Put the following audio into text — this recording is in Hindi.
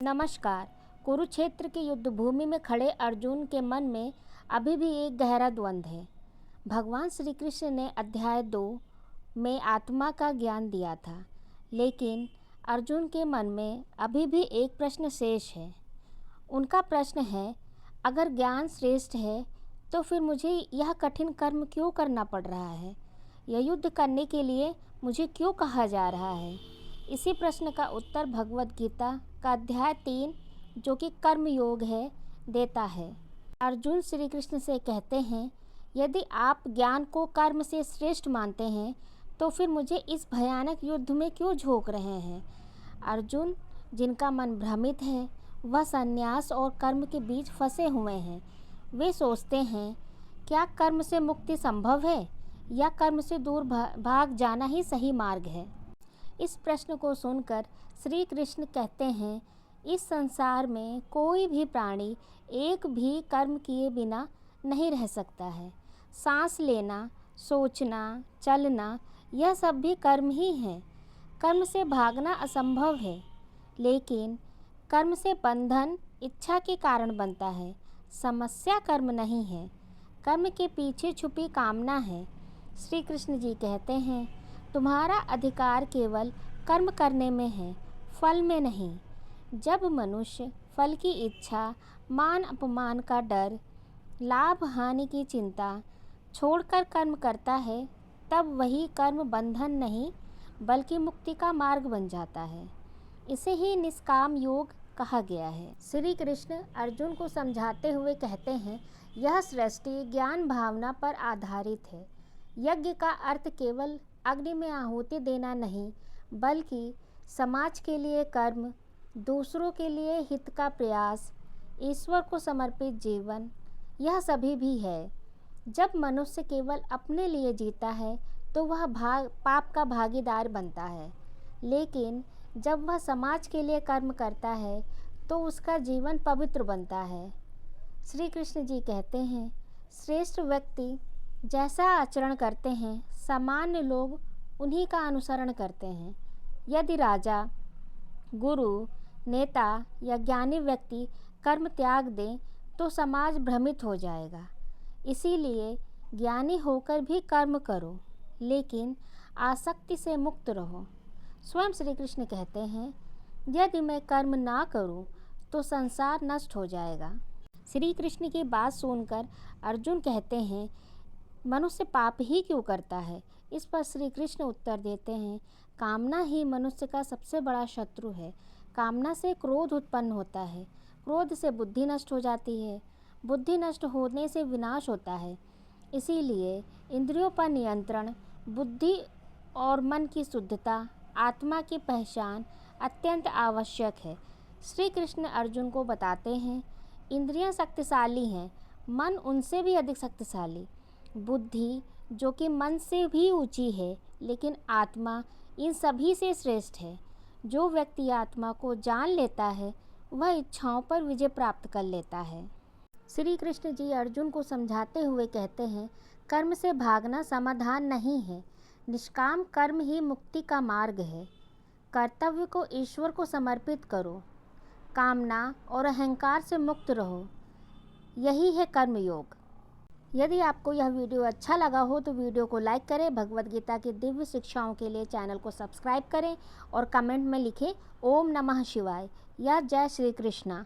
नमस्कार। कुरुक्षेत्र की युद्ध भूमि में खड़े अर्जुन के मन में अभी भी एक गहरा द्वंद्व है। भगवान श्री कृष्ण ने अध्याय 2 में आत्मा का ज्ञान दिया था, लेकिन अर्जुन के मन में अभी भी एक प्रश्न शेष है। उनका प्रश्न है, अगर ज्ञान श्रेष्ठ है तो फिर मुझे यह कठिन कर्म क्यों करना पड़ रहा है? यह युद्ध करने के लिए मुझे क्यों कहा जा रहा है? इसी प्रश्न का उत्तर भगवद गीता का अध्याय 3, जो कि कर्म योग है, देता है। अर्जुन श्री कृष्ण से कहते हैं, यदि आप ज्ञान को कर्म से श्रेष्ठ मानते हैं तो फिर मुझे इस भयानक युद्ध में क्यों झोंक रहे हैं? अर्जुन, जिनका मन भ्रमित है, वह संन्यास और कर्म के बीच फंसे हुए हैं। वे सोचते हैं, क्या कर्म से मुक्ति संभव है या कर्म से दूर भाग जाना ही सही मार्ग है? इस प्रश्न को सुनकर श्री कृष्ण कहते हैं, इस संसार में कोई भी प्राणी एक भी कर्म किए बिना नहीं रह सकता है। सांस लेना, सोचना, चलना, यह सब भी कर्म ही है। कर्म से भागना असंभव है, लेकिन कर्म से बंधन इच्छा के कारण बनता है। समस्या कर्म नहीं है, कर्म के पीछे छुपी कामना है। श्री कृष्ण जी कहते हैं, तुम्हारा अधिकार केवल कर्म करने में है, फल में नहीं। जब मनुष्य फल की इच्छा, मान अपमान का डर, लाभ हानि की चिंता छोड़कर कर्म करता है, तब वही कर्म बंधन नहीं बल्कि मुक्ति का मार्ग बन जाता है। इसे ही निष्काम योग कहा गया है। श्री कृष्ण अर्जुन को समझाते हुए कहते हैं, यह सृष्टि ज्ञान भावना पर आधारित है। यज्ञ का अर्थ केवल अग्नि में आहुति देना नहीं, बल्कि समाज के लिए कर्म, दूसरों के लिए हित का प्रयास, ईश्वर को समर्पित जीवन, यह सभी भी है। जब मनुष्य केवल अपने लिए जीता है तो वह पाप का भागीदार बनता है, लेकिन जब वह समाज के लिए कर्म करता है तो उसका जीवन पवित्र बनता है। श्री कृष्ण जी कहते हैं, श्रेष्ठ व्यक्ति जैसा आचरण करते हैं, सामान्य लोग उन्हीं का अनुसरण करते हैं। यदि राजा, गुरु, नेता या ज्ञानी व्यक्ति कर्म त्याग दें तो समाज भ्रमित हो जाएगा। इसीलिए ज्ञानी होकर भी कर्म करो, लेकिन आसक्ति से मुक्त रहो। स्वयं श्री कृष्ण कहते हैं, यदि मैं कर्म ना करूं तो संसार नष्ट हो जाएगा। श्री कृष्ण की बात सुनकर अर्जुन कहते हैं, मनुष्य पाप ही क्यों करता है? इस पर श्री कृष्ण उत्तर देते हैं, कामना ही मनुष्य का सबसे बड़ा शत्रु है। कामना से क्रोध उत्पन्न होता है, क्रोध से बुद्धि नष्ट हो जाती है, बुद्धि नष्ट होने से विनाश होता है। इसीलिए इंद्रियों पर नियंत्रण, बुद्धि और मन की शुद्धता, आत्मा की पहचान अत्यंत आवश्यक है। श्री कृष्ण अर्जुन को बताते हैं, इंद्रियां शक्तिशाली हैं, मन उनसे भी अधिक शक्तिशाली। बुद्धि जो कि मन से भी ऊंची है, लेकिन आत्मा इन सभी से श्रेष्ठ है। जो व्यक्ति आत्मा को जान लेता है वह इच्छाओं पर विजय प्राप्त कर लेता है। श्री कृष्ण जी अर्जुन को समझाते हुए कहते हैं, कर्म से भागना समाधान नहीं है, निष्काम कर्म ही मुक्ति का मार्ग है। कर्तव्य को ईश्वर को समर्पित करो, कामना और अहंकार से मुक्त रहो, यही है कर्म योग। यदि आपको यह वीडियो अच्छा लगा हो तो वीडियो को लाइक करें, भगवद गीता की दिव्य शिक्षाओं के लिए चैनल को सब्सक्राइब करें और कमेंट में लिखें ओम नमः शिवाय या जय श्री कृष्णा।